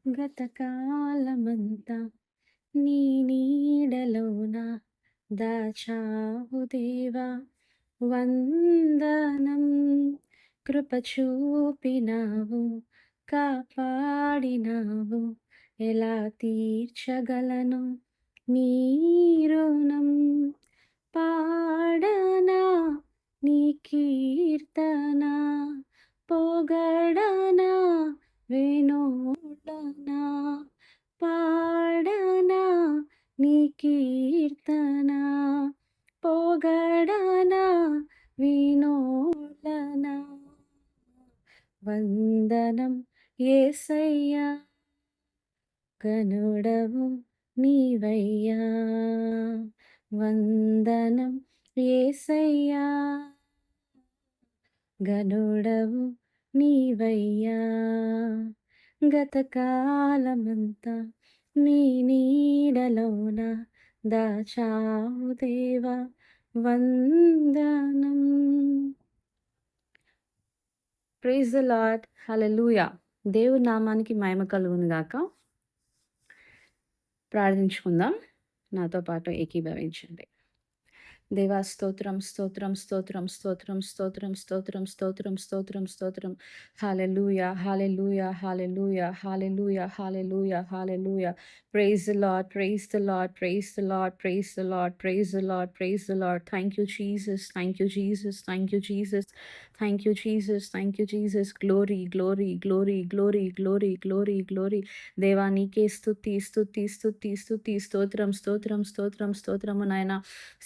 గతకాలమంతా నీ నీడలోన దాచావు దేవా వందనం. కృప చూపినావు, కాపాడినావు, ఎలా తీర్చగలను నీ రుణం. పాడనా నీ కీర్తన, పొగడనా వినోదనా. పాడనా నీ కీర్తన, పొగడనా వినోదనా. వందనం యేసయ్యా, గనుడవు నీవయ్యా. వందనం యేసయ్యా, గనుడవు నీవయ్యా. గతకాలమంతా నీ నీడలోన దాచావు దేవా వందనం. Praise the lord. హల్లెలూయా. దేవుని నామానికి మహిమ కలుగును గాక. ప్రార్థించుకుందాం. నాతో పాటు ఏకీభవించండి. దేవా స్తోత్రం స్తోత్రం స్తోత్రం స్తోత్రం స్తోత్రం స్తోత్రం స్తోత్రం స్తోత్రం స్తోత్రం. Hallelujah hallelujah hallelujah hallelujah hallelujah hallelujah. Praise the lord, praise the lord, praise the lord, praise the lord, praise the lord, praise the lord. Thank you Jesus, thank you Jesus, thank you Jesus, thank you Jesus, thank you Jesus. Glory glory glory glory glory glory glory. దేవా నీకే స్తుతి స్తుతి స్తుతి స్తుతి. స్తోత్రం స్తోత్రం స్తోత్రం స్తోత్రము నాయన.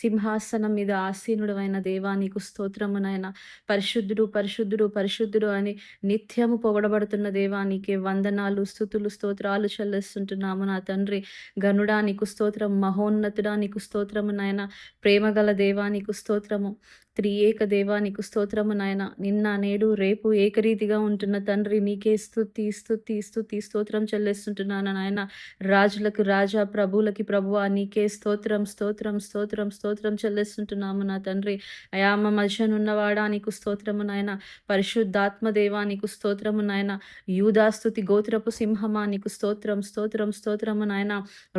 సింహాసనం మీద ఆసీనుడైన దేవా నీకు స్తోత్రము నాయన. పరిశుద్ధుడు పరిశుద్ధుడు పరిశుద్ధుడు అని నిత్యము పొగడబడుతున్న దేవా నీకే వందనాలు స్తుతులు స్తోత్రాలు చెల్లిస్తుంటున్నాము నా తండ్రి. గనుడా నీకు స్తోత్రం, మహోన్నతుడా నీకు స్తోత్రము నాయన. ప్రేమగల దేవా నీకు స్తోత్రము, త్రియేక దేవా నీకు స్తోత్రము నాయన. నిన్న నేడు రేపు ఏకరీతిగా ఉంటున్న తండ్రి నీకే స్తుతి స్తుతి స్తుతి స్తోత్రం చెల్లిస్తుంటున్నాను నాయన. రాజులకు రాజా, ప్రభువులకి ప్రభువా నీకే స్తోత్రం స్తోత్రం స్తోత్రం స్తోత్రం చెల్లిస్తుంటున్నాము నా తండ్రి. అయా మా మధ్యనున్నవాడా నీకు స్తోత్రము నాయన. పరిశుద్ధాత్మ దేవా నీకు స్తోత్రము నాయన. యూదాస్తుతి గోత్రపు సింహమా నీకు స్తోత్రం స్తోత్రం స్తోత్రము నాయన.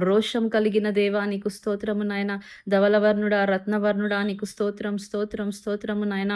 రోషం కలిగిన దేవా నీకు స్తోత్రము నాయన. ధవలవర్ణుడా రత్నవర్ణుడా నీకు స్తోత్రం స్తోత్రం స్తోత్రము నాయన.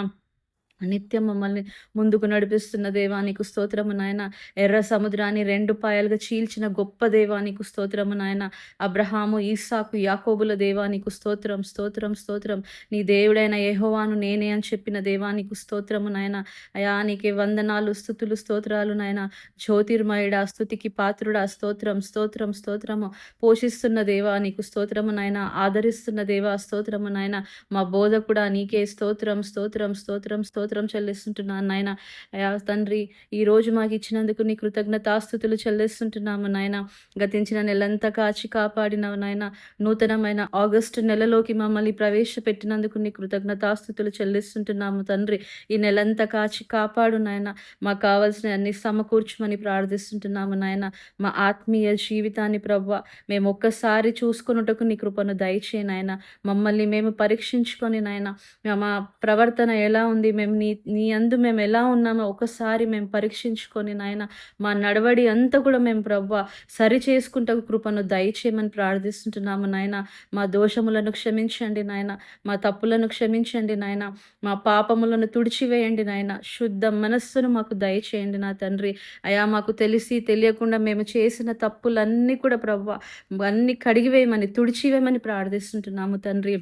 నిత్యం మమ్మల్ని ముందుకు నడిపిస్తున్న దేవానికి స్తోత్రము నాయన. ఎర్ర సముద్రాన్ని రెండు పాయలుగా చీల్చిన గొప్ప దేవానికి స్తోత్రము నాయన. అబ్రహాము, ఈసాకు, యాకోబుల దేవానికి స్తోత్రం స్తోత్రం స్తోత్రం. నీ దేవుడైన యెహోవాను నేనే అని చెప్పిన దేవానికి స్తోత్రము నాయన. అయా నీకే వందనాలు స్తుతులు స్తోత్రాలు నాయన. జ్యోతిర్మయుడా, స్తుతికి పాత్రుడా, స్తోత్రం స్తోత్రం స్తోత్రము. పోషిస్తున్న దేవా నీకు స్తోత్రము నాయన. ఆదరిస్తున్న దేవా స్తోత్రము నాయన. మా బోధకుడా నీకే స్తోత్రం స్తోత్రం స్తోత్రం స్తోత్రం చెల్లిస్తుంటున్నాను నాయన. అయా తండ్రి, ఈరోజు మాకు ఇచ్చినందుకు నీ కృతజ్ఞతాస్తుతులు చెల్లిస్తుంటున్నాము నాయన. గతించిన నెలంతా కాచి కాపాడినావు నాయన. నూతనమైన ఆగస్టు నెలలోకి మమ్మల్ని ప్రవేశపెట్టినందుకు నీ కృతజ్ఞతాస్తుతులు చెల్లిస్తుంటున్నాము తండ్రి. ఈ నెలంతా కాచి కాపాడు నాయన. మాకు కావాల్సిన అన్ని సమకూర్చమని ప్రార్థిస్తుంటున్నాము నాయన. మా ఆత్మీయ జీవితాన్ని ప్రభువా మేము ఒక్కసారి చూసుకొనుటకు నీ కృపను దయచేయి నాయన. మమ్మల్ని మేము పరీక్షించుకొని నాయన, మా ప్రవర్తన ఎలా ఉంది, మేము నీ యందు మేము ఎలా ఉన్నామో ఒకసారి మేము పరీక్షించుకొని నాయన, మా నడవడి అంతా కూడా మేము ప్రభువా సరి చేసుకుంటకు కృపను దయచేయమని ప్రార్థిస్తుంటున్నాము నాయన. మా దోషములను క్షమించండి నాయన. మా తప్పులను క్షమించండి నాయన. మా పాపములను తుడిచివేయండి నాయన. శుద్ధ మనస్సును మాకు దయచేయండి నా తండ్రి. అయా మాకు తెలిసి తెలియకుండా మేము చేసిన తప్పులన్నీ కూడా ప్రభువా అన్నీ కడిగివేయమని తుడిచివేయమని ప్రార్థిస్తుంటున్నాము తండ్రి.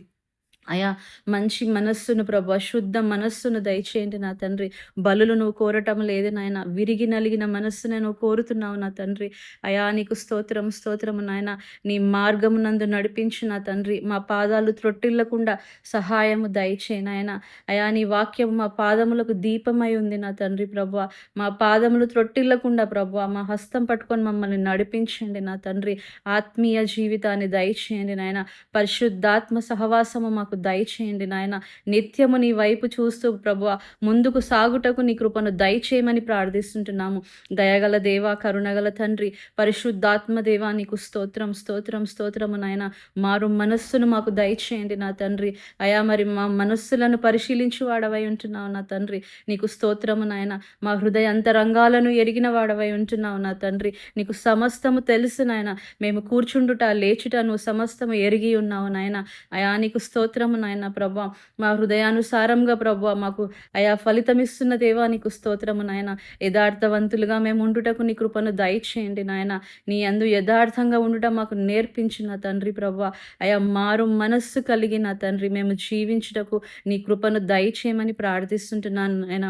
అయా మంచి మనస్సును ప్రభు, శుద్ధ మనస్సును దయచేయండి నా తండ్రి. బలులు నువ్వు కోరటం లేదు నాయన. విరిగి నలిగిన మనస్సునే నువ్వు కోరుతున్నావు నా తండ్రి. అయా నీకు స్తోత్రం స్తోత్రము నాయన. నీ మార్గమునందు నడిపించు నా తండ్రి. మా పాదాలు త్రొట్టిల్లకుండా సహాయము దయచేయి నాయన. అయా నీ వాక్యం మా పాదములకు దీపమై ఉంది నా తండ్రి ప్రభువా. మా పాదములు త్రొట్టిల్లకుండా ప్రభువా మా హస్తం పట్టుకొని మమ్మల్ని నడిపించండి నా తండ్రి. ఆత్మీయ జీవితాన్ని దయచేయండి నాయన. పరిశుద్ధాత్మ సహవాసము మాకు దయచేయండి నాయన. నిత్యము నీ వైపు చూస్తూ ప్రభువా ముందుకు సాగుటకు నీ కృపను దయచేయమని ప్రార్థిస్తుంటున్నాము. దయగల దేవా, కరుణగల తండ్రి, పరిశుద్ధాత్మ దేవా నీకు స్తోత్రం, స్తోత్రం, స్తోత్రము నాయన. మారు మనస్సును మాకు దయచేయండి నా తండ్రి. అయా మరి మా మనస్సులను పరిశీలించు వాడవై ఉంటున్నావు నా తండ్రి. నీకు స్తోత్రము నాయన. మా హృదయ అంతరంగాలను ఎరిగిన వాడవై ఉంటున్నావు నా తండ్రి. నీకు సమస్తము తెలుసు నాయన. మేము కూర్చుండుట లేచుట నువ్వు సమస్తము ఎరిగి ఉన్నావు నాయన. అయా నీకు స్తోత్రము నాయన ప్రభా. మా హృదయానుసారంగా ప్రభా మాకు అయా ఫలితమిస్తున్న దేవా నీకు స్తోత్రము నాయన. యథార్థవంతులుగా మేము ఉండుటకు నీ కృపను దయచేయండి నాయన. నీ యందు యథార్థంగా ఉండుట మాకు నేర్పించిన తండ్రి ప్రభా. అయా మారు మనస్సు కలిగిన తండ్రి మేము జీవించుటకు నీ కృపను దయచేయమని ప్రార్థిస్తుంటున్నాను నాయన.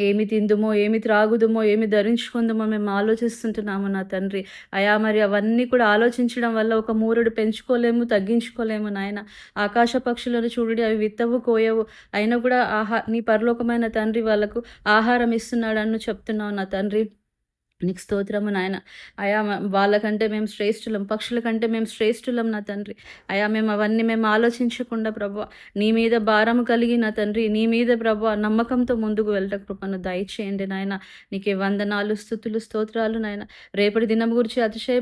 ఏమి తిందుమో, ఏమి త్రాగుదుమో, ఏమి ధరించుకుందుమో మేము ఆలోచిస్తుంటున్నాము నా తండ్రి. అయా మరి అవన్నీ కూడా ఆలోచించడం వల్ల ఒక మూరెడు పెంచుకోలేము, తగ్గించుకోలేము నాయన. ఆకాశ పక్షులను చూడుడి, అవి విత్తవు, కోయవు, అయినా కూడా నీ పరలోకమైన తండ్రి వాళ్ళకు ఆహారం ఇస్తున్నాడని చెప్తున్నావు నా తండ్రి. నీకు స్తోత్రము నాయన. అయా వాళ్ళకంటే మేము శ్రేష్ఠులం, పక్షుల కంటే మేము శ్రేష్ఠులం నా తండ్రి. అయా మేము అవన్నీ మేము ఆలోచించకుండా ప్రభువా నీ మీద భారము కలిగి నా తండ్రి, నీ మీద ప్రభువా నమ్మకంతో ముందుకు వెళ్ళట కృపను దయచేయండి నాయన. నీకే వందనాలు, స్తుతులు, స్తోత్రాలు నాయన. రేపటి దినం గురించి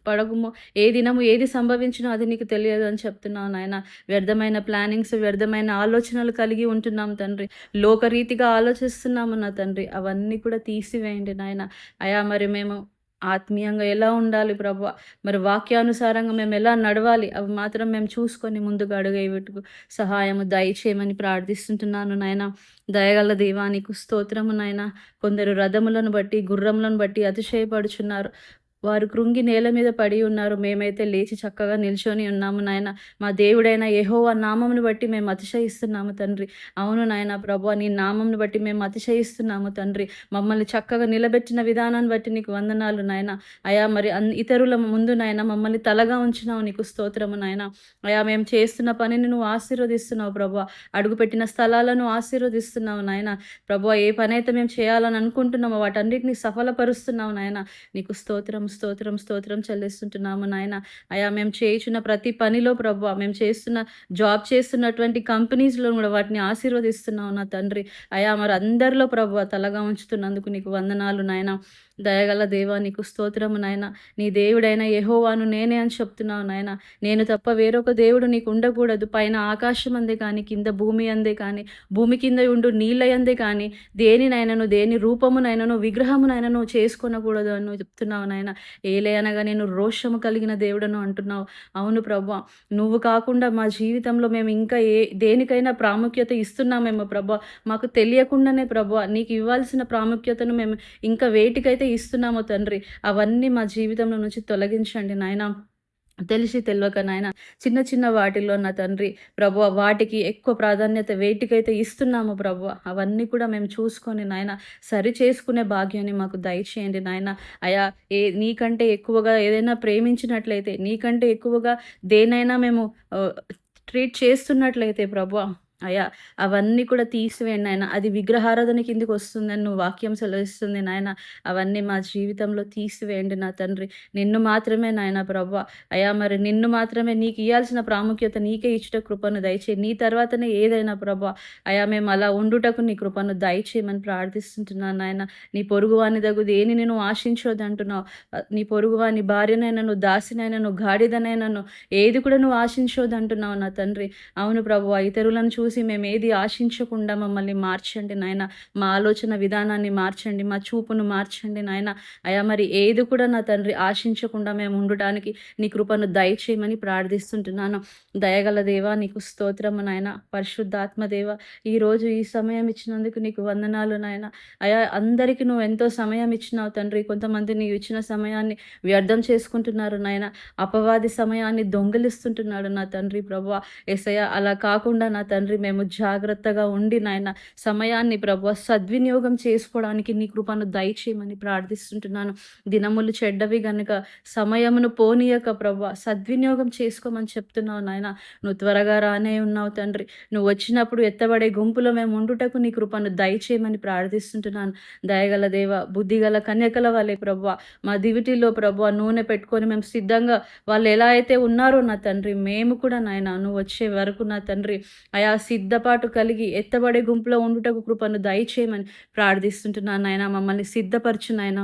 పడగుము. ఏ దినము ఏది సంభవించినో అది నీకు తెలియదు అని చెప్తున్నావు నాయన. వ్యర్థమైన ప్లానింగ్స్, వ్యర్థమైన ఆలోచనలు కలిగి ఉంటున్నాము తండ్రి. లోకరీతిగా ఆలోచిస్తున్నాము నా తండ్రి. అవన్నీ కూడా తీసివేయండి నాయన. అయా మరి మేము ఆత్మీయంగా ఎలా ఉండాలి ప్రభువా, మరి వాక్యానుసారంగా మేము ఎలా నడవాలి, అవి మాత్రం మేము చూసుకొని ముందుకు అడుగేయటకు సహాయము దయచేయమని ప్రార్థిస్తుంటున్నాను నాయన. దయగల దేవా నీకు స్తోత్రము నాయన. కొందరు రథములను బట్టి, గుర్రములను బట్టి అతిశయపడుచున్నారు. వారు కృంగి నేల మీద పడి ఉన్నారు. మేమైతే లేచి చక్కగా నిల్చొని ఉన్నాము నాయన. మా దేవుడైన యెహోవా నామమును బట్టి మేము అతిశయిస్తున్నాము తండ్రి. అవును నాయన ప్రభువా, నీ నామమును బట్టి మేము అతిశయిస్తున్నాము తండ్రి. మమ్మల్ని చక్కగా నిలబెట్టిన విధానాన్ని బట్టి నీకు వందనాలు నాయన. అయా మరి ఇతరుల ముందు నాయన మమ్మల్ని తలగా ఉంచినావు, నీకు స్తోత్రము నాయన. అయా మేము చేస్తున్న పనిని నువ్వు ఆశీర్వదిస్తున్నావు ప్రభువా. అడుగుపెట్టిన స్థలాలను ఆశీర్వదిస్తున్నావు నాయన. ప్రభువా ఏ పని అయితే మేము చేయాలని అనుకుంటున్నామో వాటన్నిటిని సఫలపరుస్తున్నావు నాయన. నీకు స్తోత్రం, స్తోత్రం, స్తోత్రం చెల్లిస్తుంటున్నాము నాయన. అయా మేము చేయుచున్న ప్రతి పనిలో ప్రభువా, మేము జాబ్ చేస్తున్నటువంటి కంపెనీస్లో కూడా వాటిని ఆశీర్వదిస్తున్నావు నా తండ్రి. అయా మరి అందరిలో ప్రభువా తలగా ఉంచుతున్నందుకు నీకు వందనాలు నాయన. దయగల దేవా నీకు స్తోత్రము నాయన. నీ దేవుడైన యెహోవాను నేనే అని చెప్తున్నావు నాయన. నేను తప్ప వేరొక దేవుడు నీకు ఉండకూడదు. పైన ఆకాశం అందే కానీ, కింద భూమి అందే కానీ, భూమి కింద ఉండు నీళ్ళ అందే కానీ దేనినైనాను, దేని రూపమునైనాను, విగ్రహమునైనాను చేసుకొనకూడదు అని నువ్వు చెప్తున్నావు నాయన. ఏలే అనగా నేను రోషము కలిగిన దేవుడను అంటున్నావు. అవును ప్రభువా, నువ్వు కాకుండా మా జీవితంలో మేము ఇంకా దేనికైనా ప్రాముఖ్యత ఇస్తున్నామేమో ప్రభువా, మాకు తెలియకుండానే ప్రభువా నీకు ఇవ్వాల్సిన ప్రాముఖ్యతను మేము ఇంకా వేటికైతే ఇస్తున్నామో తండ్రి, అవన్నీ మా జీవితంలో నుంచి తొలగించండి నాయన. తెలిసి తెలియక నాయన చిన్న చిన్న వాటిల్లో నా తండ్రి ప్రభువ వాటికి ఎక్కువ ప్రాధాన్యత వేటికైతే ఇస్తున్నాము ప్రభువ, అవన్నీ కూడా మేము చూసుకొని నాయన సరి చేసుకునే భాగ్యాన్ని మాకు దయచేయండి నాయన. అయా నీకంటే ఎక్కువగా ఏదైనా ప్రేమించినట్లయితే, నీకంటే ఎక్కువగా దేనైనా మేము ట్రీట్ చేస్తున్నట్లయితే ప్రభువ అయ్యా అవన్నీ కూడా తీసివేయండి నాయన. అది విగ్రహారాధన కిందికి వస్తుందని నువ్వు వాక్యం సెలవిస్తుంది నాయన. అవన్నీ మా జీవితంలో తీసివేయండి నా తండ్రి. నిన్ను మాత్రమే నాయన ప్రభువా అయ్యా మరి నిన్ను మాత్రమే నీకు ఇవ్వాల్సిన ప్రాముఖ్యత నీకే ఇచ్చుట కృపను దయచేయి. నీ తర్వాతనే ఏదైనా ప్రభువా అయ్యా మేము అలా ఉండుటకు నీ కృపను దయచేయమని ప్రార్థిస్తుంటున్నాను నాయన. నీ పొరుగువాని దగ్గు దేనిని నువ్వు ఆశించొద్దు అంటున్నావు. నీ పొరుగువాని భార్యనైనా నువ్వు, దాసినైనా నువ్వు, గాడిదనైనా నువ్వు, ఏది కూడా నువ్వు ఆశించొద్దు అంటున్నావు నా తండ్రి. అవును ప్రభువా, ఇతరులను చూసి మేము ఏది ఆశించకుండా మమ్మల్ని మార్చండి నాయన. మా ఆలోచన విధానాన్ని మార్చండి, మా చూపును మార్చండి నాయన. అయా మరి ఏది కూడా నా తండ్రి ఆశించకుండా మేము ఉండటానికి నీ కృపను దయచేయమని ప్రార్థిస్తుంటున్నాను. దయగల దేవా నీకు స్తోత్రము నాయన. పరిశుద్ధాత్మ దేవ ఈరోజు ఈ సమయం ఇచ్చినందుకు నీకు వందనాలు నాయన. అయా అందరికీ నువ్వు ఎంతో సమయం ఇచ్చినావు తండ్రి. కొంతమంది నీవు ఇచ్చిన సమయాన్ని వ్యర్థం చేసుకుంటున్నారు నాయన. అపవాది సమయాన్ని దొంగిలిస్తుంటున్నాడు నా తండ్రి ప్రభువా. యేసయ్య అలా కాకుండా నా తండ్రి తండ్రి మేము జాగ్రత్తగా ఉండి నాయన సమయాన్ని ప్రభు సద్వినియోగం చేసుకోవడానికి నీ కృపను దయచేయమని ప్రార్థిస్తుంటున్నాను. దినములు చెడ్డవి గనుక సమయమును పోనీయక ప్రభు సద్వినియోగం చేసుకోమని చెప్తున్నావు నాయన. నువ్వు త్వరగా రానే ఉన్నావు తండ్రి. నువ్వు వచ్చినప్పుడు ఎత్తబడే గుంపులో మేము ఉండుటకు నీ కృపను దయచేయమని ప్రార్థిస్తుంటున్నాను. దయగల దేవ, బుద్ధిగల కన్యకల వలె ప్రభువా మా దివిటీలో ప్రభువా నూనె పెట్టుకొని మేము సిద్ధంగా వాళ్ళు ఎలా అయితే ఉన్నారో నా తండ్రి, మేము కూడా నాయన నువ్వు వచ్చే వరకు నా తండ్రి ఆయా సిద్ధపాటు కలిగి ఎత్తబడే గుంపులో ఉండుటకు కృపను దయచేయమని ప్రార్థిస్తుంటున్నాను నాయన. మమ్మల్ని సిద్ధపరచు నాయన.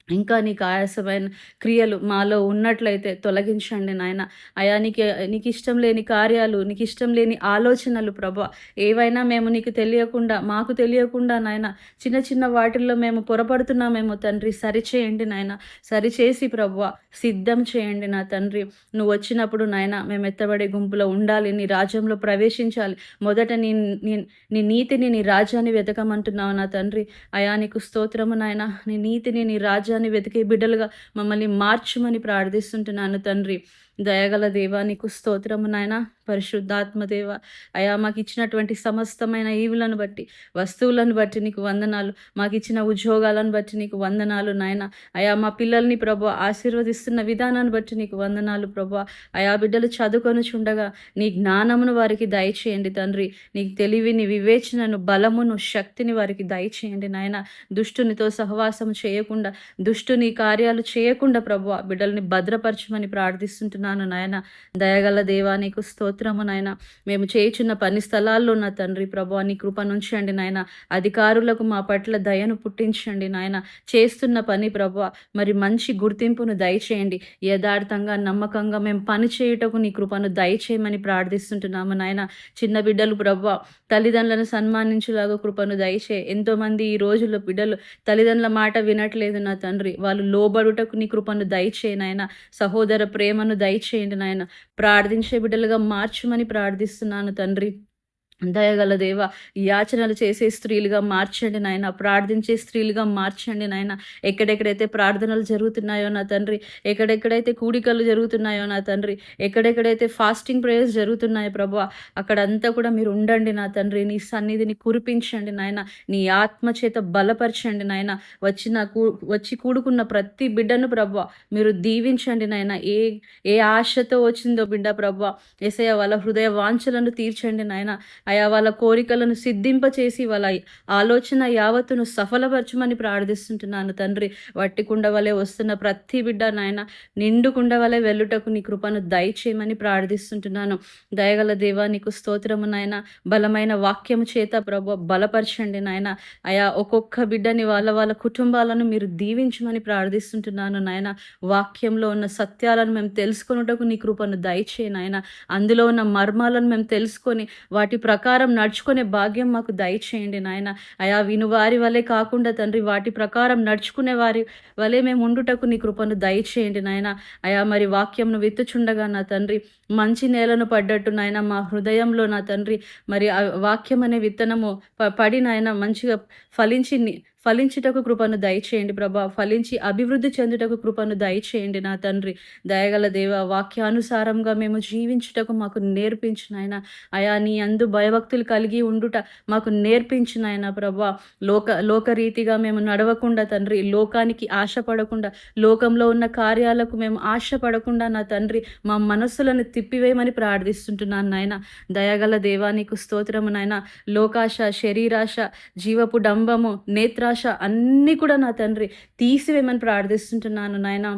ఇంకా నీకు ఆయాసమైన క్రియలు మాలో ఉన్నట్లయితే తొలగించండి నాయన. అయా నీకు ఇష్టం లేని కార్యాలు, నీకు ఇష్టం లేని ఆలోచనలు ప్రభా ఏవైనా మేము నీకు తెలియకుండా, మాకు తెలియకుండా నాయన చిన్న చిన్న వాటిల్లో మేము పొరపడుతున్నామేమో తండ్రి, సరిచేయండి నాయన. సరిచేసి ప్రభువా సిద్ధం చేయండి నా తండ్రి. నువ్వు వచ్చినప్పుడు నాయన మేము ఎత్తబడే గుంపులో ఉండాలి, నీ రాజ్యంలో ప్రవేశించాలి. మొదట నీ నీ నీతిని, నీ రాజ్యాన్ని వెతకమంటున్నావు నా తండ్రి. అయా నీకు స్తోత్రము నాయన. నీ నీతిని, నీ రాజ్యాన్ని వెతికే బిడ్డలుగా మమ్మల్ని మార్చుమని ప్రార్థిస్తుంటున్నాను తండ్రి. దయగల దేవా నీకు స్తోత్రము నాయన. పరిశుద్ధాత్మ దేవ, అయా మాకు ఇచ్చినటువంటి సమస్తమైన ఈవులను బట్టి, వస్తువులను బట్టి నీకు వందనాలు. మాకు ఇచ్చిన ఉద్యోగాలను బట్టి నీకు వందనాలు నాయన. అయా మా పిల్లల్ని ప్రభు ఆశీర్వదిస్తున్న విధానాన్ని బట్టి నీకు వందనాలు ప్రభు. అయా బిడ్డలు చదువుకొని చుండగా నీ జ్ఞానమును వారికి దయచేయండి తండ్రి. నీకు తెలివిని, వివేచనను, బలమును, శక్తిని వారికి దయచేయండి నాయన. దుష్టునితో సహవాసం చేయకుండా, దుష్టుని కార్యాలు చేయకుండా ప్రభు బిడ్డల్ని భద్రపరచమని ప్రార్థిస్తుంటున్నాను నాయన. దయగల దేవా నీకు స్తోత్రము నాయన. మేము చేయుచున్న పని స్థలాల్లో నా తండ్రి ప్రభు నీ కృప నుంచండి నాయన. అధికారులకు మా పట్ల దయను పుట్టించండి నాయన. చేస్తున్న పని ప్రభు మరి మంచి గుర్తింపును దయచేయండి. యథార్థంగా, నమ్మకంగా మేము పని చేయుటకు నీ కృపను దయచేయమని ప్రార్థిస్తుంటున్నాము నాయన. చిన్న బిడ్డలు ప్రభు తల్లిదండ్రులను సన్మానించులాగా కృపను దయచే. ఎంతోమంది ఈ రోజుల్లో బిడ్డలు తల్లిదండ్రుల మాట వినట్లేదు నా తండ్రి. వాళ్ళు లోబడుటకు నీ కృపను దయచే నాయన. సహోదర ప్రేమను దయచేయండి నాయన. ప్రార్థించే బిడ్డలుగా మార్చమని ప్రార్థిస్తున్నాను తండ్రి. దయగల దేవ, యాచనలు చేసే స్త్రీలుగా మార్చండి నాయన. ప్రార్థించే స్త్రీలుగా మార్చండి నాయన. ఎక్కడెక్కడైతే ప్రార్థనలు జరుగుతున్నాయో నా తండ్రి, ఎక్కడెక్కడైతే కూడికలు జరుగుతున్నాయో నా తండ్రి, ఎక్కడెక్కడైతే ఫాస్టింగ్ ప్రేయర్స్ జరుగుతున్నాయో ప్రభా అక్కడంతా కూడా మీరు ఉండండి నా తండ్రి. నీ సన్నిధిని కురిపించండి నాయన. నీ ఆత్మ చేత బలపరచండి నాయన. వచ్చి కూడుకున్న ప్రతి బిడ్డను ప్రభా మీరు దీవించండి నాయన. ఏ ఆశతో వచ్చిందో బిడ్డ ప్రభా యేసయ్య వాళ్ళ హృదయ వాంఛలను తీర్చండి నాయన. అయా వాళ్ళ కోరికలను సిద్ధింపచేసి వాళ్ళ ఆలోచన యావత్తును సఫలపరచమని ప్రార్థిస్తుంటున్నాను తండ్రి. వట్టి కుండ వలె వస్తున్న ప్రతి బిడ్డ నాయన నిండు కుండ వలె వెళ్ళుటకు నీ కృపను దయచేయమని ప్రార్థిస్తుంటున్నాను. దయగల దేవా నీకు స్తోత్రము నాయన. బలమైన వాక్యము చేత ప్రభు బలపరచండి నాయన. అయా ఒక్కొక్క బిడ్డని వాళ్ళ కుటుంబాలను మీరు దీవించమని ప్రార్థిస్తుంటున్నాను నాయన. వాక్యంలో ఉన్న సత్యాలను మేము తెలుసుకొనుటకు నీ కృపను దయచేయ నాయన. అందులో ఉన్న మర్మాలను మేము తెలుసుకొని వాటి ప్రకారం నడుచుకునే భాగ్యం మాకు దయచేయండి నాయన. అయా వినువారి వలె కాకుండా తండ్రి వాటి ప్రకారం నడుచుకునే వారి వలె మేము ఉండుటకు నీ కృపను దయచేయండి నాయన. అయా మరి వాక్యంను విత్తుచుండగా నా తండ్రి మంచి నేలను పడ్డట్టు నాయన మా హృదయంలో నా తండ్రి మరి ఆ వాక్యం అనే విత్తనము పడి నాయన మంచిగా ఫలించుటకు కృపను దయచేయండి ప్రభా. ఫలించి అభివృద్ధి చెందుటకు కృపను దయచేయండి నా తండ్రి. దయగల దేవ, వాక్యానుసారంగా మేము జీవించుటకు మాకు నేర్పించు నాయన. అయా నీ అందు భయభక్తులు కలిగి ఉండుట మాకు నేర్పించు నాయన ప్రభా. లోకరీతిగా మేము నడవకుండా తండ్రి, లోకానికి ఆశపడకుండా, లోకంలో ఉన్న కార్యాలకు మేము ఆశపడకుండా నా తండ్రి మా మనస్సులను తిప్పివేయమని ప్రార్థిస్తుంటున్నాను నాయన. దయగల దేవా నీకు స్తోత్రము నాయన. లోకాశ, శరీరాశ, జీవపు డంబము, నేత్రాశ అన్నీ కూడా నా తండ్రి తీసివేయమని ప్రార్థిస్తుంటున్నాను నాయన.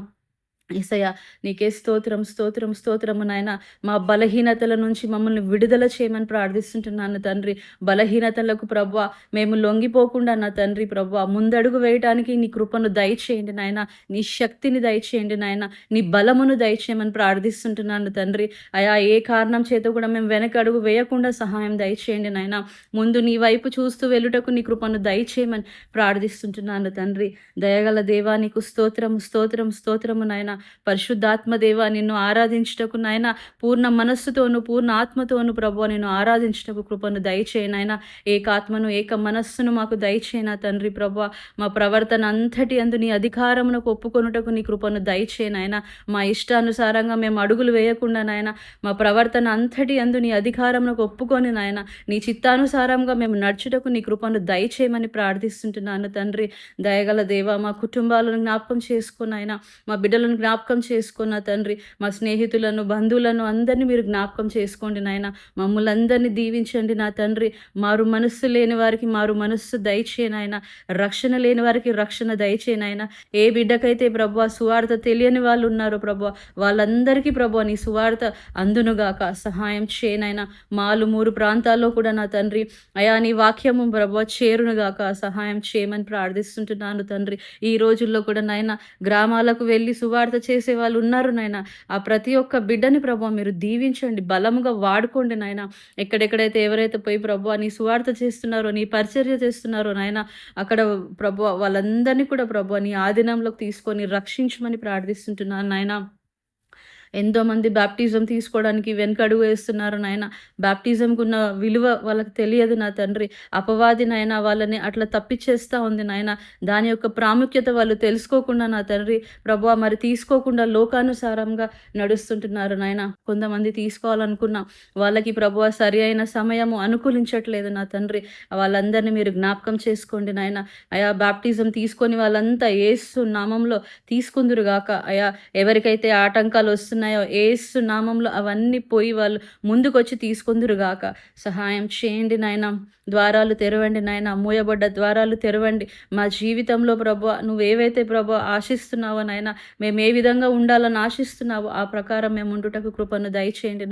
యేసయ్య నీకే స్తోత్రం, స్తోత్రం, స్తోత్రము నాయన. మా బలహీనతల నుంచి మమ్మల్ని విడుదల చేయమని ప్రార్థిస్తుంటున్నాను తండ్రి. బలహీనతలకు ప్రభువా మేము లొంగిపోకుండా నా తండ్రి ప్రభువా ముందడుగు వేయడానికి నీ కృపను దయచేయండి నాయన. నీ శక్తిని దయచేయండి నాయన. నీ బలమును దయచేయమని ప్రార్థిస్తుంటున్నాను తండ్రి. అయా ఏ కారణం చేత కూడా మేము వెనక అడుగు వేయకుండా సహాయం దయచేయండి నాయన. ముందు నీ వైపు చూస్తూ వెళ్ళుటకు నీ కృపను దయచేయమని ప్రార్థిస్తుంటున్నాను తండ్రి. దయగల దేవా నీకు స్తోత్రము, స్తోత్రం, స్తోత్రము నాయన. పరిశుద్ధాత్మ దేవ నిన్ను ఆరాధించుటకు నాయన పూర్ణ మనస్సుతోను పూర్ణ ఆత్మతోను ప్రభువా నిన్ను ఆరాధించుటకు కృపను దయచేయి నాయన. ఏకాత్మను ఏక మనస్సును మాకు దయచేయి నా తండ్రి ప్రభువా. మా ప్రవర్తన అంతటి అందు నీ అధికారమునకు ఒప్పుకొనుటకు నీ కృపను దయచేయి నాయన. మా ఇష్టానుసారంగా మేము అడుగులు వేయకుండా నాయన మా ప్రవర్తన అంతటి అందు నీ అధికారమునకు ఒప్పుకొని నాయన నీ చిత్తానుసారంగా మేము నడుచుటకు నీ కృపను దయచేయమని ప్రార్థిస్తుంటున్నాను తండ్రి. దయగల దేవ మా కుటుంబాలను జ్ఞాపకం చేసుకుని ఆయన మా బిడ్డలను జ్ఞాపకం చేసుకున్న తండ్రి. మా స్నేహితులను బంధువులను అందరినీ మీరు జ్ఞాపకం చేసుకోండి నాయన. మమ్మల్ని అందరినీ దీవించండి నా తండ్రి. మారు మనస్సు లేని వారికి మారు మనస్సు దయచేయనాయన. రక్షణ లేని వారికి రక్షణ దయచేయనాయన. ఏ బిడ్డకైతే ప్రభువా సువార్త తెలియని వాళ్ళు ఉన్నారో ప్రభువా వాళ్ళందరికీ ప్రభువా నీ సువార్త అందునుగాక సహాయం చేయనైనా. మాలు మూరు ప్రాంతాల్లో కూడా నా తండ్రి అయా నీ వాక్యము ప్రభువా చేరునుగాక సహాయం చేయమని ప్రార్థిస్తుంటున్నాను తండ్రి. ఈ రోజుల్లో కూడా నాయన గ్రామాలకు వెళ్ళి సువార్త చేసే వాళ్ళు ఉన్నారు నాయన. ఆ ప్రతి ఒక్క బిడ్డని ప్రభువా మీరు దీవించండి, బలముగా వాడుకోండి నాయన. ఎక్కడెక్కడైతే ఎవరైతే పోయి ప్రభువా నీ సువార్త చేస్తున్నారో నీ పరిచర్య చేస్తున్నారో నాయన అక్కడ ప్రభువా వాళ్ళందరినీ కూడా ప్రభువా నీ ఆధీనంలోకి తీసుకొని రక్షించమని ప్రార్థిస్తుంటున్నాను నాయన. ఎంతోమంది బాప్టిజం తీసుకోవడానికి వెనకడుగు వేస్తున్నారు నాయన. బాప్టిజంకు ఉన్న విలువ వాళ్ళకి తెలియదు నా తండ్రి. అపవాది నాయన వాళ్ళని అట్లా తప్పిచ్చేస్తూ ఉంది నాయన. దాని యొక్క ప్రాముఖ్యత వాళ్ళు తెలుసుకోకుండా నా తండ్రి ప్రభువా మరి తీసుకోకుండా లోకానుసారంగా నడుస్తుంటున్నారు నాయన. కొంతమంది తీసుకోవాలనుకున్నా వాళ్ళకి ప్రభువా సరి అయిన సమయము అనుకూలించట్లేదు నా తండ్రి. వాళ్ళందరినీ మీరు జ్ఞాపకం చేసుకోండి నాయన. అయా బాప్టిజం తీసుకొని వాళ్ళంతా యేసు నామంలో తీసుకుందురుగాక. అయా ఎవరికైతే ఆటంకాలు వస్తున్నాయో యేసు నామంలో అవన్నీ పోయి వాళ్ళు ముందుకొచ్చి తీసుకుందురుగాక. సహాయం చేయండి నాయన. ద్వారాలు తెరవండి నాయన. మూయబడ్డ ద్వారాలు తెరవండి మా జీవితంలో ప్రభువా. నువ్వేవైతే ప్రభువా ఆశిస్తున్నావో నాయన మేము ఏ విధంగా ఉండాలని ఆశిస్తున్నావో ఆ ప్రకారం మేము ఉండుటకు కృపను దయచేయండి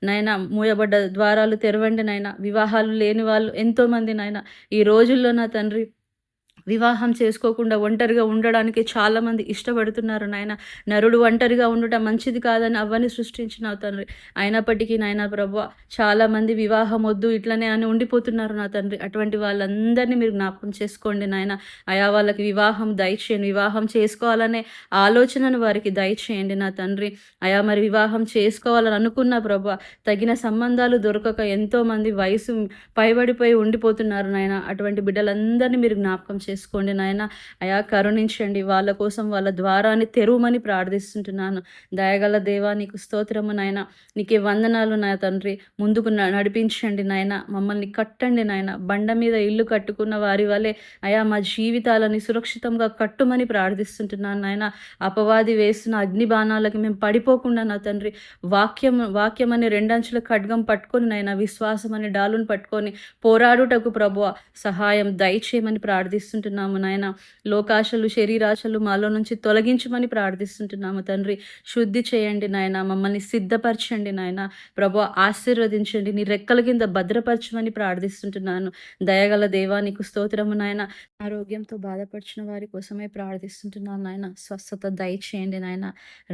నాయన. మూయబడ్డ ద్వారాలు తెరవండి నాయన. వివాహాలు లేని వాళ్ళు ఎంతోమంది నాయన ఈ రోజుల్లో నా తండ్రి వివాహం చేసుకోకుండా ఒంటరిగా ఉండడానికి చాలామంది ఇష్టపడుతున్నారు నాయన. నరుడు ఒంటరిగా ఉండటం మంచిది కాదని అవ్వని సృష్టించినావు తండ్రి. అయినప్పటికీ నాయన ప్రభువా చాలామంది వివాహం వద్దు ఇట్లనే అని ఉండిపోతున్నారు నా తండ్రి. అటువంటి వాళ్ళందరినీ మీరు జ్ఞాపకం చేసుకోండి నాయన. అయా వాళ్ళకి వివాహం దయచేయండి. వివాహం చేసుకోవాలనే ఆలోచనను వారికి దయచేయండి నా తండ్రి. అయా మరి వివాహం చేసుకోవాలని అనుకున్న ప్రభువా తగిన సంబంధాలు దొరకక ఎంతోమంది వయసు పైబడిపోయి ఉండిపోతున్నారు నాయన. అటువంటి బిడ్డలందరినీ మీరు జ్ఞాపకం చేసుకోండి నాయన. అయా కరుణించండి. వాళ్ళ కోసం వాళ్ళ ద్వారాన్ని తెరువమని ప్రార్థిస్తుంటున్నాను. దయగల దేవా నీకు స్తోత్రము నాయన. నీకే వందనాలు నా తండ్రి. ముందుకు నడిపించండి నాయన. మమ్మల్ని కట్టండి నాయన. బండ మీద ఇల్లు కట్టుకున్న వారి వలె అయా మా జీవితాలని సురక్షితంగా కట్టుమని ప్రార్థిస్తుంటున్నాను నాయన. అపవాది వేస్తున్న అగ్ని బాణాలకి మేము పడిపోకుండా నా తండ్రి వాక్యం అని రెండంచుల ఖడ్గం పట్టుకొని నాయన విశ్వాసం అని డాలును పట్టుకొని పోరాడుటకు ప్రభువా సహాయం దయచేయమని ప్రార్థిస్తుంటున్నాను నాయన. లోకాశలు శరీరాశలు మాలో నుంచి తొలగించమని ప్రార్థిస్తుంటున్నాము తండ్రి. శుద్ధి చేయండి నాయన. మమ్మల్ని సిద్ధపరచండి నాయన. ప్రభువా ఆశీర్వదించండి. నీ రెక్కల కింద భద్రపరచమని ప్రార్థిస్తుంటున్నాను. దయగల దేవా నీకు స్తోత్రము నాయన. ఆరోగ్యంతో బాధపడిచిన వారి కోసమే ప్రార్థిస్తుంటున్నాను నాయన. స్వస్థత దయచేయండి నాయన.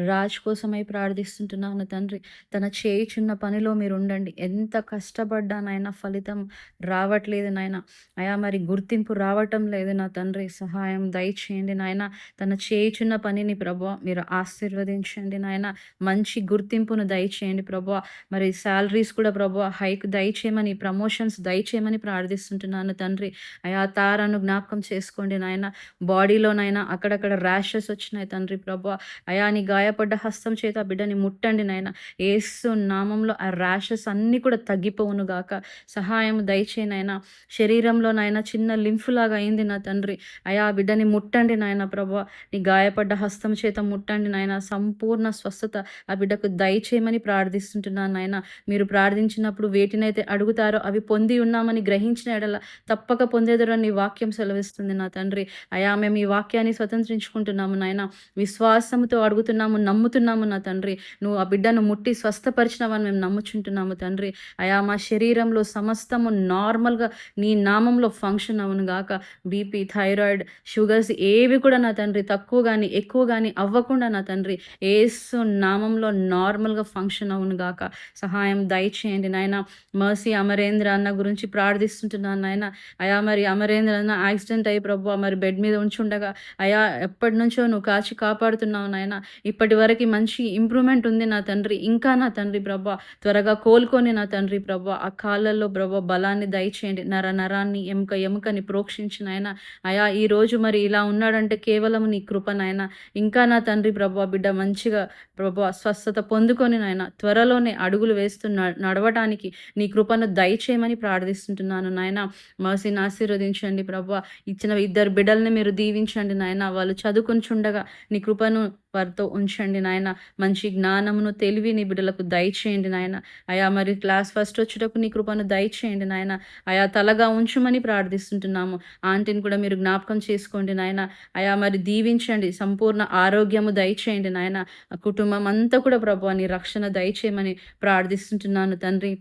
రాజ్ కోసమై ప్రార్థిస్తుంటున్నాను తండ్రి. తన చేయుచున్న పనిలో మీరు ఉండండి. ఎంత కష్టపడ్డా నాయన ఫలితం రావట్లేదు నాయన. అయా మరి గుర్తింపు రావటం లేదు నా తండ్రి. సహాయం దయచేయండి నాయన. తన చేయుచున్న పనిని ప్రభువా మీరు ఆశీర్వదించండి నాయన. మంచి గుర్తింపును దయచేయండి ప్రభువా. మరి శాలరీస్ కూడా ప్రభువా హైక్ దయచేయమని ప్రమోషన్స్ దయచేయమని ప్రార్థిస్తుంటున్నాను తండ్రి. అయా తారను జ్ఞాపకం చేసుకోండి నాయన. బాడీలోనైనా అక్కడక్కడ ర్యాషెస్ వచ్చినాయి తండ్రి ప్రభువా. అయా నీ గాయపడ్డ హస్తం చేత బిడ్డని ముట్టండి నాయన. యేసు నామంలో ఆ ర్యాషెస్ అన్నీ కూడా తగ్గిపోవును గాక. సహాయం దయచేయనైనా. శరీరంలోనైనా చిన్న లింఫ్ లాగా అయింది నా తండ్రి. అయా బిడ్డని ముట్టండి నాయన ప్రభువా. నీ గాయపడ్డ హస్తం చేత ముట్టండి నాయన. సంపూర్ణ స్వస్థత ఆ బిడ్డకు దయచేయమని ప్రార్థిస్తుంటున్నాను నాయన. మీరు ప్రార్థించినప్పుడు వేటినైతే అడుగుతారో అవి పొంది ఉన్నామని గ్రహించిన ఎడల తప్పక పొందేదరని నీ వాక్యం సెలవిస్తుంది నా తండ్రి. అయా మేము ఈ వాక్యాన్ని స్వతంత్రించుకుంటున్నాము నాయన. విశ్వాసంతో అడుగుతున్నాము, నమ్ముతున్నాము నా తండ్రి. నువ్వు ఆ బిడ్డను ముట్టి స్వస్థపరిచినావని మేము నమ్ముచుంటున్నాము తండ్రి. అయా మా శరీరంలో సమస్తము నార్మల్గా నీ నామంలో ఫంక్షన్ అవును గాక. బీపీ బీపీ, థైరాయిడ్, షుగర్స్ ఏవి కూడా నా తండ్రి తక్కువ గాని, ఎక్కువ గాని అవ్వకుండా నా తండ్రి యేసు నామంలో నార్మల్‌గా ఫంక్షన్ అవును గాక. సహాయం దయచేయండి నాయన. మర్సీ అమరేంద్ర అన్న గురించి ప్రార్థిస్తుంటున్నాను నాయన. అయా మరి అమరేంద్ర అన్న యాక్సిడెంట్ అయ్యి ప్రభువా మరి బెడ్ మీద ఉంచుండగా అయా ఎప్పటినుంచో నువ్వు కాచి కాపాడుతున్నావు నాయన. ఇప్పటివరకి మంచి ఇంప్రూవ్‌మెంట్ ఉంది నా తండ్రి. ఇంకా నా తండ్రి ప్రభా త్వరగా కోలుకొని నా తండ్రి ప్రభా ఆ కాళ్ళల్లో ప్రభా బలాన్ని దయచేయండి. నరాన్ని, ఎముకని ప్రోక్షించి నాయన. అయా ఈరోజు మరి ఇలా ఉన్నాడంటే కేవలం నీ కృప నాయన. ఇంకా నా తండ్రి ప్రభా బిడ్డ మంచిగా ప్రభా స్వస్థత పొందుకొని నాయన త్వరలోనే అడుగులు వేస్తూ నడవటానికి నీ కృపను దయచేయమని ప్రార్థిస్తుంటున్నాను నాయన. మర్సీని ఆశీర్వదించండి ప్రభా. ఇచ్చిన ఇద్దరు బిడ్డల్ని మీరు దీవించండి నాయన. వాళ్ళు చదువుకొనుచుండగా నీ కృపను వారితో ఉంచండి నాయన. మంచి జ్ఞానమును, తెలివిని బిడ్డలకు దయచేయండి నాయన. అయా మరి క్లాస్ ఫస్ట్ వచ్చుటకు నీ కృపను దయచేయండి నాయన. అయా తలగా ఉంచుమని ప్రార్థిస్తుంటున్నాము. ఆంటీని కూడా మీరు జ్ఞాపకం చేసుకోండి నాయన. అయా మరి దీవించండి. సంపూర్ణ ఆరోగ్యము దయచేయండి నాయన. కుటుంబం అంతా కూడా ప్రభువా నీ రక్షణ దయచేయమని ప్రార్థిస్తుంటున్నాను తండ్రి.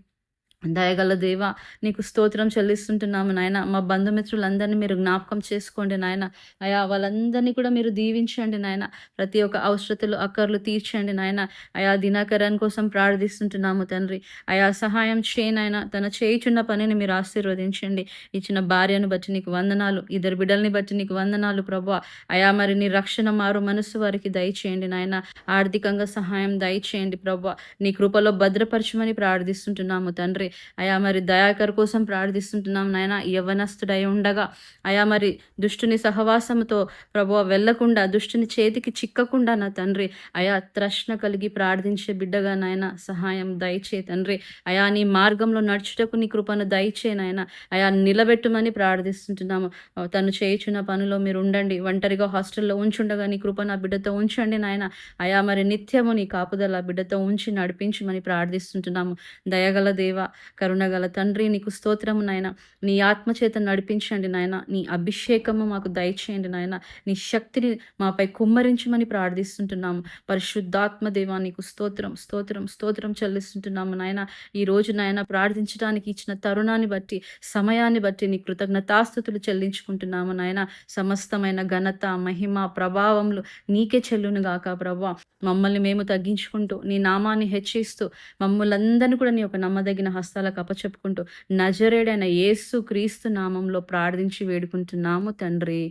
దయగల దేవా నీకు స్తోత్రం చెల్లిస్తుంటున్నాము నాయన. మా బంధుమిత్రులందరినీ మీరు జ్ఞాపకం చేసుకోండి నాయన. అయా వాళ్ళందరినీ కూడా మీరు దీవించండి నాయన. ప్రతి ఒక్క అవసరతలు అక్కర్లు తీర్చండి నాయన. అయా దినకరన్ కోసం ప్రార్థిస్తుంటున్నాము తండ్రి. అయా సహాయం చేయనైనా తన చేయుచున్న పనిని మీరు ఆశీర్వదించండి. ఇచ్చిన భార్యను బట్టి నీకు వందనాలు. ఇద్దరు బిడ్డల్ని బట్టి నీకు వందనాలు ప్రభువా. అయా మరి నీ రక్షణ మారు మనస్సు వారికి దయచేయండి నాయన. ఆర్థికంగా సహాయం దయచేయండి ప్రభువా. నీ కృపలో భద్రపరచమని ప్రార్థిస్తుంటున్నాము తండ్రి. అయా మరి దయాకర్ కోసం ప్రార్థిస్తుంటున్నాం నాయన. యవ్వనస్తుడై ఉండగా అయా మరి దుష్టుని సహవాసముతో ప్రభువా వెళ్ళకుండా, దుష్టుని చేతికి చిక్కకుండా నా తండ్రి అయా తృష్ణ కలిగి ప్రార్థించే బిడ్డగా నాయన సహాయం దయచే తండ్రి. అయా నీ మార్గంలో నడుచుటకు నీ కృపను దయచే నాయన. అయా నిలబెట్టుమని ప్రార్థిస్తుంటున్నాము. తను చేయుచున్న పనిలో మీరు ఉండండి. ఒంటరిగా హాస్టల్‌లో ఉంచుండగా నీ కృప నా బిడ్డతో ఉంచండి నాయన. అయా మరి నిత్యము నీ కాపుదల బిడ్డతో ఉంచి నడిపించమని ప్రార్థిస్తుంటున్నాము. దయగల దేవ, కరుణగల తండ్రి నీకు స్తోత్రము నాయన. నీ ఆత్మచేత నడిపించండి నాయన. నీ అభిషేకము మాకు దయచేయండి నాయన. నీ శక్తిని మాపై కుమ్మరించమని ప్రార్థిస్తుంటున్నాము. పరిశుద్ధాత్మ దేవా నీకు స్తోత్రం, స్తోత్రం, స్తోత్రం చెల్లిస్తుంటున్నాము నాయన. ఈరోజు నాయన ప్రార్థించడానికి ఇచ్చిన తరుణాన్ని బట్టి, సమయాన్ని బట్టి నీ కృతజ్ఞతాస్తుతులు చెల్లించుకుంటున్నాము నాయన. సమస్తమైన ఘనత, మహిమ, ప్రభావములు నీకే చెల్లును గాక ప్రభువా. మమ్మల్ని మేము తగ్గించుకుంటూ నీ నామాన్ని హెచ్చిస్తూ మమ్ములందరినీ కూడా నీ యొక్క నమ్మదగిన హస్తాలకు అప్పచెప్పుకుంటూ నజరేడైన యేసు క్రీస్తు నామంలో ప్రార్థించి వేడుకుంటున్నాము తండ్రి.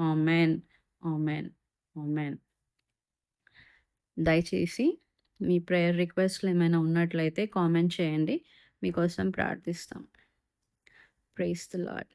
Amen, amen, amen. దయచేసి మీ ప్రేయర్ రిక్వెస్ట్లు ఏమైనా ఉన్నట్లయితే కామెంట్ చేయండి. మీకోసం ప్రార్థిస్తాం. Praise the lord.